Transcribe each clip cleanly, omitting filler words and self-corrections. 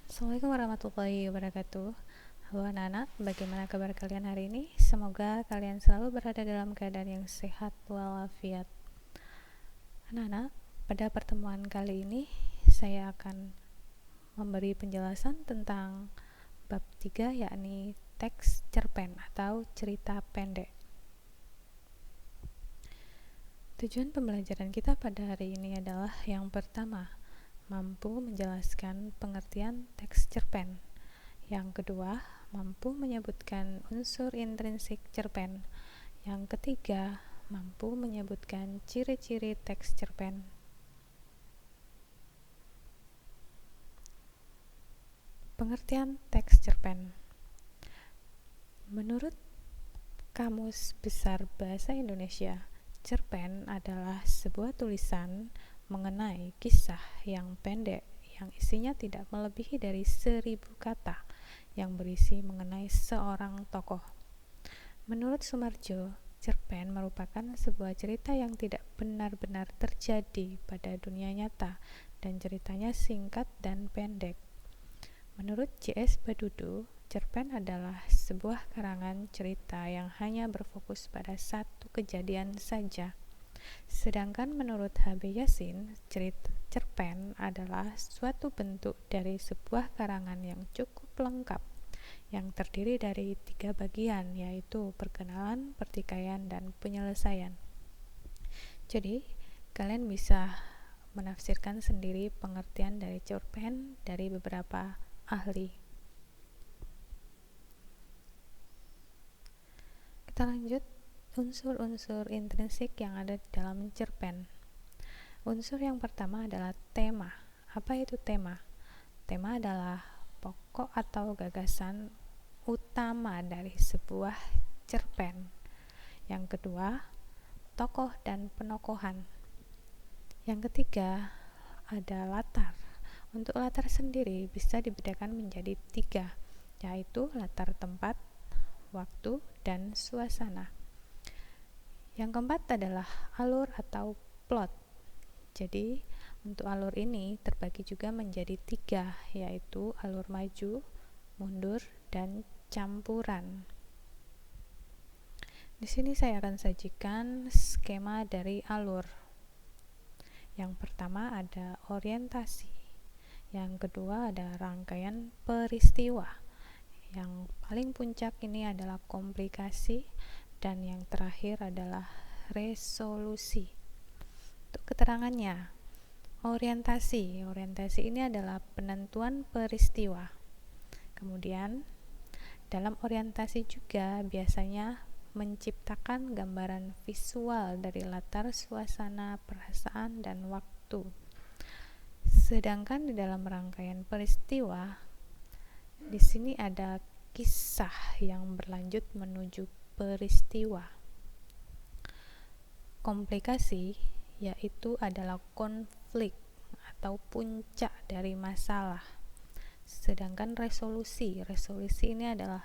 Assalamualaikum warahmatullahi wabarakatuh. Halo anak-anak, bagaimana kabar kalian hari ini? Semoga kalian selalu berada dalam keadaan yang sehat walafiat. Anak-anak, pada pertemuan kali ini saya akan memberi penjelasan tentang bab 3, yakni teks cerpen atau cerita pendek. Tujuan pembelajaran kita pada hari ini adalah yang pertama, mampu menjelaskan pengertian teks cerpen. Yang kedua, mampu menyebutkan unsur intrinsik cerpen. Yang ketiga, mampu menyebutkan ciri-ciri teks cerpen. Pengertian teks cerpen. Menurut Kamus Besar Bahasa Indonesia, cerpen adalah sebuah tulisan mengenai kisah yang pendek yang isinya tidak melebihi dari 1000 kata yang berisi mengenai seorang tokoh. Menurut Sumarjo, cerpen merupakan sebuah cerita yang tidak benar-benar terjadi pada dunia nyata dan ceritanya singkat dan pendek. Menurut J.S. Badudu, cerpen adalah sebuah karangan cerita yang hanya berfokus pada satu kejadian saja. Sedangkan menurut H.B. Yasin, cerpen adalah suatu bentuk dari sebuah karangan yang cukup lengkap, yang terdiri dari 3 bagian, yaitu perkenalan, pertikaian, dan penyelesaian. Jadi, kalian bisa menafsirkan sendiri pengertian dari cerpen dari beberapa ahli. Kita lanjut. Unsur-unsur intrinsik yang ada di dalam cerpen. Unsur yang pertama adalah tema. Apa itu tema? Tema adalah pokok atau gagasan utama dari sebuah cerpen. Yang kedua, tokoh dan penokohan. Yang ketiga, ada latar. Untuk latar sendiri bisa dibedakan menjadi 3, yaitu latar tempat, waktu, dan suasana. Yang keempat adalah alur atau plot. Jadi, untuk alur ini terbagi juga menjadi 3, yaitu alur maju, mundur, dan campuran. Di sini saya akan sajikan skema dari alur. Yang pertama ada orientasi. Yang kedua ada rangkaian peristiwa. Yang paling puncak ini adalah komplikasi. Dan yang terakhir adalah resolusi. Untuk keterangannya, orientasi ini adalah penentuan peristiwa. Kemudian dalam orientasi juga biasanya menciptakan gambaran visual dari latar, suasana, perasaan, dan waktu. Sedangkan di dalam rangkaian peristiwa, di sini ada kisah yang berlanjut menuju peristiwa. Komplikasi yaitu adalah konflik atau puncak dari masalah. Sedangkan resolusi ini adalah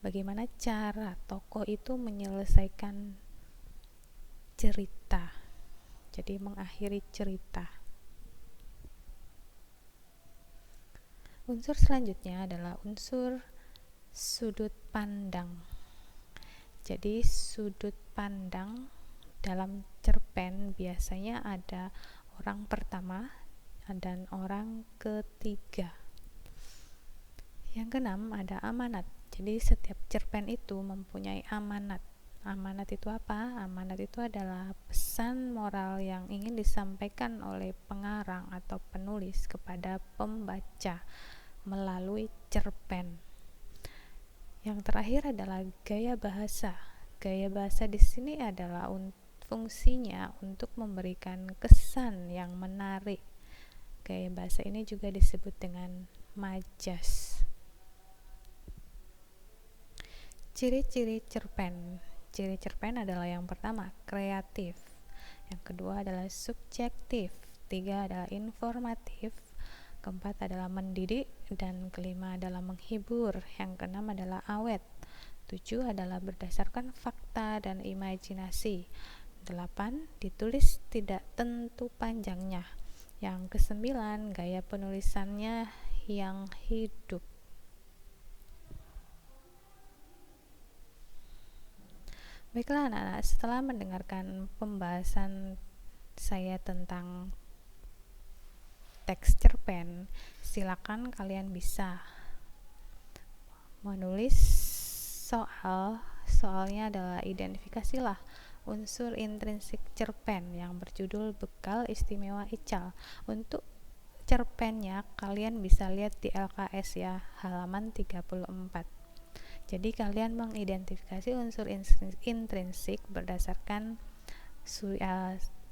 bagaimana cara tokoh itu menyelesaikan cerita. Jadi mengakhiri cerita. Unsur selanjutnya adalah unsur sudut pandang. Jadi sudut pandang dalam cerpen biasanya ada orang pertama dan orang ketiga. Yang keenam ada amanat. Jadi setiap cerpen itu mempunyai amanat. Amanat itu apa? Amanat itu adalah pesan moral yang ingin disampaikan oleh pengarang atau penulis kepada pembaca melalui cerpen. Yang terakhir adalah gaya bahasa. Gaya bahasa di sini adalah fungsinya untuk memberikan kesan yang menarik. Gaya bahasa ini juga disebut dengan majas. Ciri-ciri cerpen. Ciri cerpen adalah yang pertama, kreatif. Yang kedua adalah subjektif. 3 adalah informatif. Keempat adalah mendidik, dan kelima adalah menghibur. Yang keenam adalah awet. 7 adalah berdasarkan fakta dan imajinasi. 8 ditulis tidak tentu panjangnya. Yang kesembilan, gaya penulisannya yang hidup. Baiklah anak-anak, setelah mendengarkan pembahasan saya tentang teks cerpen, silakan kalian bisa menulis soalnya adalah identifikasilah unsur intrinsik cerpen yang berjudul Bekal Istimewa Ical. Untuk cerpennya kalian bisa lihat di LKS ya, halaman 34. Jadi kalian mengidentifikasi unsur intrinsik berdasarkan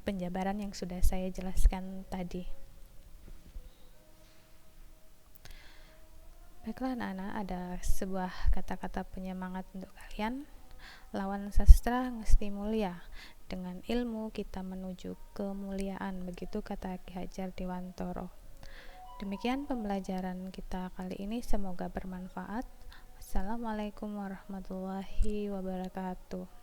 penjabaran yang sudah saya jelaskan tadi. Baiklah anak-anak, ada sebuah kata-kata penyemangat untuk kalian. Lawan sastra ngesti mulia, dengan ilmu kita menuju kemuliaan, begitu kata Ki Hajar Dewantara. Demikian pembelajaran kita kali ini, semoga bermanfaat. Wassalamualaikum warahmatullahi wabarakatuh.